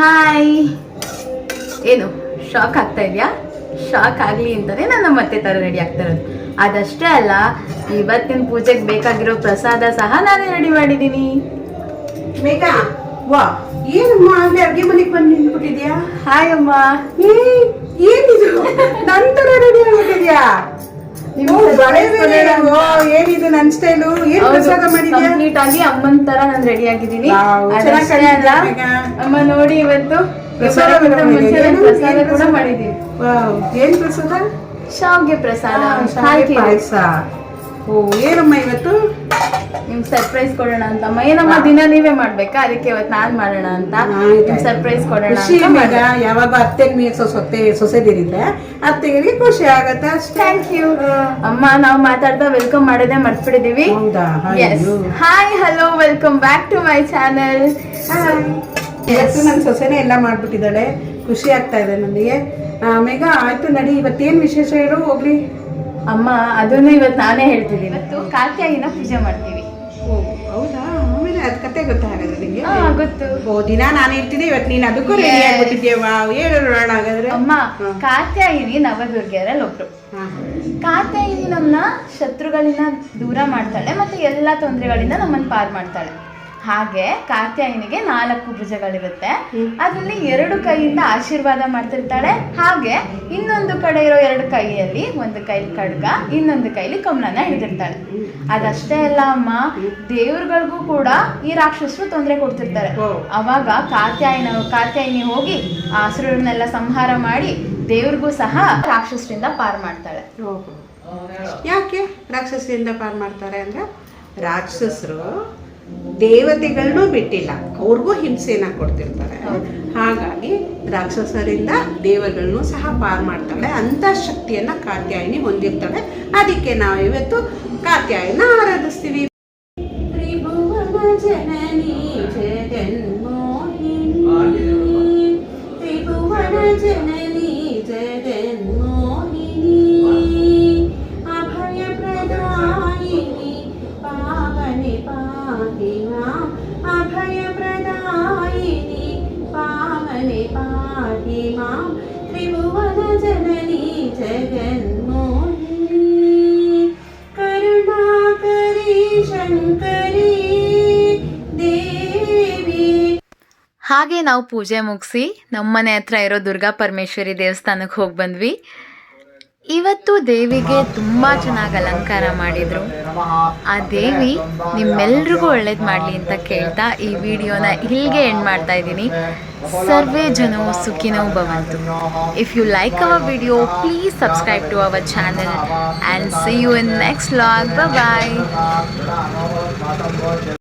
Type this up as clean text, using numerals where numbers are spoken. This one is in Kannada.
ಹಾಯ್. ಏನು ಶಾಕ್ ಆಗ್ತಾ ಇದೆಯಾ? ಶಾಕ್ ಆಗಲಿ ಅಂತಲೇ ನಾನು ಮತ್ತೆ ಥರ ರೆಡಿ ಆಗ್ತಾ ಇರೋದು. ಅದಷ್ಟೇ ಅಲ್ಲ, ಇವತ್ತಿನ ಪೂಜೆಗೆ ಬೇಕಾಗಿರೋ ಪ್ರಸಾದ ಸಹ ನಾನೇ ರೆಡಿ ಮಾಡಿದ್ದೀನಿ. ಮೇಘಾ, ವಾ ಏನಮ್ಮ ಅಲ್ಲಿ ಅಡುಗೆ ಮನೆಗೆ ಬಂದು ನಿಂತ್ಬಿಟ್ಟಿದ್ಯಾ? ಹಾಯ್ ಅಮ್ಮ. ಏನಿದು ನಂತರ ರೆಡಿ ಆಗ್ಬಿಟ್ಟಿದ್ಯಾ? ಏನಿದು ನನ್ನ ಸ್ಟೈಲು? ಏನ್ ಪ್ರಸಾದ ಮಾಡಿದ್ಯಾ? ಕಂಪ್ಲೀಟ್ ಆಗಿ ಅಮ್ಮನ ತರ ನಾನು ರೆಡಿ ಆಗಿದ್ದೀನಿ. ಅಮ್ಮ ನೋಡಿ, ಇವತ್ತು ಪ್ರಸಾದ ಕೂಡ ಮಾಡಿದೀವಿ. ಏನ್ ಪ್ರಸಾದ? ಶಾವ್ಗೆ ಪ್ರಸಾದ. ಪಾಯಸ. ಓ, ಏನಮ್ಮ ಇವತ್ತು ನಿಮ್ಗೆ ಸರ್ಪ್ರೈಸ್ ಕೊಡೋಣ ಅಂತ. ಅಮ್ಮ ಏನಮ್ಮ ದಿನ ನೀವೇ ಮಾಡ್ಬೇಕಾ? ಅದಕ್ಕೆ ಇವತ್ತು ನಾನ್ ಮಾಡೋಣ ಅಂತ ನಿಮ್ಗೆ ಸರ್ಪ್ರೈಸ್ ಕೊಡೋಣ ಅಂತ. ಯಾವಾಗ ಅತ್ತೆಗೆ ಸೊಸೆದಿರಿದ್ರೆ ಅತ್ತೆಗೆ ಖುಷಿ ಆಗತ್ತೆ. ಥ್ಯಾಂಕ್ ಯು ಅಮ್ಮ. ನಾವು ಮಾತಾಡ್ತಾ ವೆಲ್ಕಮ್ ಮಾಡೋದೇ ಮರ್ತ್ಬಿಟ್ಟಿದೀವಿ. Hi, hello, welcome back to my channel. ಇವತ್ತು ನನ್ನ ಸೊಸೆನೇ ಎಲ್ಲ ಮಾಡ್ಬಿಟ್ಟಿದ್ದಾಳೆ. ಖುಷಿ ಆಗ್ತಾ ಇದೆ ನನಗೆ. ಮೇಘ, ಆಯ್ತು ನಡಿ, ಇವತ್ತೇನ್ ವಿಶೇಷ ಹೇಳು ಹೋಗ್ಲಿ. ಅಮ್ಮ, ಅದನ್ನು ಇವತ್ತು ನಾನೇ ಹೇಳ್ತಿದ್ದೀನಿ. ಇವತ್ತು ಕಾತ್ಯಾಯಿನ ಪೂಜೆ ಮಾಡ್ತೀವಿ. ಓ, ಹೌದಾ? ಆಮೇಲೆ ಅದ್ ಕತೆ ಗೊತ್ತಾಗಲ್ಲ ನಿಂಗೆ? ಗೊತ್ತು. ಓ, ದಿನ ನಾನು ಇರ್ತೀನಿ, ಇವತ್ತು ನೀನು ಅದಕ್ಕೂ ರೆಡಿ ಆಗ್ಬಿಟ್ಟಿದ್ಯವ. ಹೇಳೋಣ ಹಾಗಾದ್ರೆ. ಅಮ್ಮ, ಕಾತ್ಯಾಯಿನಿ ನವದುರ್ಗಿಯರಲ್ಲಿ ಒಬ್ರು. ಕಾತ್ಯಾಯಿನಿ ನಮ್ಮನ್ನ ಶತ್ರುಗಳಿಂದ ದೂರ ಮಾಡ್ತಾಳೆ ಮತ್ತೆ ಎಲ್ಲಾ ತೊಂದರೆಗಳಿಂದ ನಮ್ಮನ್ನ ಪಾರ್ ಮಾಡ್ತಾಳೆ. ಹಾಗೆ ಕಾತ್ಯಾಯಿನಿಗೆ 4 ಭುಜಗಳಿರುತ್ತೆ. ಅದರಲ್ಲಿ 2 ಕೈಯಿಂದ ಆಶೀರ್ವಾದ ಮಾಡ್ತಿರ್ತಾಳೆ. ಹಾಗೆ ಇನ್ನೊಂದು ಕಡೆ ಇರೋ 2 ಕೈಯಲ್ಲಿ, ಒಂದು ಕೈಲಿ ಖಡ್ಗ, ಇನ್ನೊಂದು ಕೈಲಿ ಕಮಲನ ಹಿಡಿದಿರ್ತಾಳೆ. ಅದಷ್ಟೇ ಅಲ್ಲ ಅಮ್ಮ, ದೇವ್ರುಗಳಿಗೂ ಕೂಡ ಈ ರಾಕ್ಷಸರು ತೊಂದರೆ ಕೊಡ್ತಿರ್ತಾರೆ. ಅವಾಗ ಕಾತ್ಯಾಯಿನಿ ಹೋಗಿ ಆ ಹಸುರನ್ನೆಲ್ಲ ಸಂಹಾರ ಮಾಡಿ ದೇವ್ರಿಗೂ ಸಹ ರಾಕ್ಷಸರಿಂದ ಪಾರ್ ಮಾಡ್ತಾಳೆ. ಯಾಕೆ ರಾಕ್ಷಸರಿಂದ ಪಾರ್ ಮಾಡ್ತಾರೆ ಅಂದ್ರೆ, ರಾಕ್ಷಸರು ದೇವತೆಗಳನ್ನೂ ಬಿಟ್ಟಿಲ್ಲ, ಅವ್ರಿಗೂ ಹಿಂಸೆನ ಕೊಡ್ತಿರ್ತಾರೆ. ಹಾಗಾಗಿ ರಾಕ್ಷಸರಿಂದ ದೇವರುಗಳನ್ನು ಸಹ ಪಾರ್ ಮಾಡ್ತಾಳೆ. ಅಂತ ಶಕ್ತಿಯನ್ನ ಕಾತ್ಯಾಯಿನಿ ಹೊಂದಿರ್ತಾಳೆ. ಅದಕ್ಕೆ ನಾವು ಇವತ್ತು ಕಾತ್ಯಾಯಿನ ಆರಾಧಿಸ್ತೀವಿ. ತ್ರಿಭುವನ ಜನನಿ ಜಗನ್ಮೋಹಿನಿ, ತ್ರಿಭುವನ ಜನನಿ ಜಗನ್ಮೋಹಿನಿ, ಅಭಯ ಪ್ರದಾಯಿನಿ ಪಾವನಿ ಪಾಹಿ ಮಾಂ, ಅಭಯ ಪ್ರದಾಯಿನಿ ಪಾವನಿ ಪಾಹಿ ಮಾಂ, ತ್ರಿಭುವನ ಜನನಿ ಜಗನ್ಮೋಹಿನಿ, ಕರುಣಾಕರಿ ಶಂಕರಿ ದೇವಿ. ಹಾಗೆ ನಾವು ಪೂಜೆ ಮುಗಿಸಿ ನಮ್ಮನೆ ಹತ್ರ ಇರೋ ದುರ್ಗಾ ಪರಮೇಶ್ವರಿ ದೇವಸ್ಥಾನಕ್ಕೆ ಹೋಗಿ ಬಂದ್ವಿ. ಇವತ್ತು ದೇವಿಗೆ ತುಂಬ ಚೆನ್ನಾಗಿ ಅಲಂಕಾರ ಮಾಡಿದರು. ಆ ದೇವಿ ನಿಮ್ಮೆಲ್ರಿಗೂ ಒಳ್ಳೇದು ಮಾಡಲಿ ಅಂತ ಕೇಳ್ತಾ ಈ ವಿಡಿಯೋನ ಇಲ್ಲಿಗೆ ಎಂಡ್ ಮಾಡ್ತಾ ಇದ್ದೀನಿ. ಸರ್ವೇ ಜನೋ ಸುಖಿನೋ ಭವಂತು. If you like our video, please subscribe to our channel and see you in next vlog. Bye.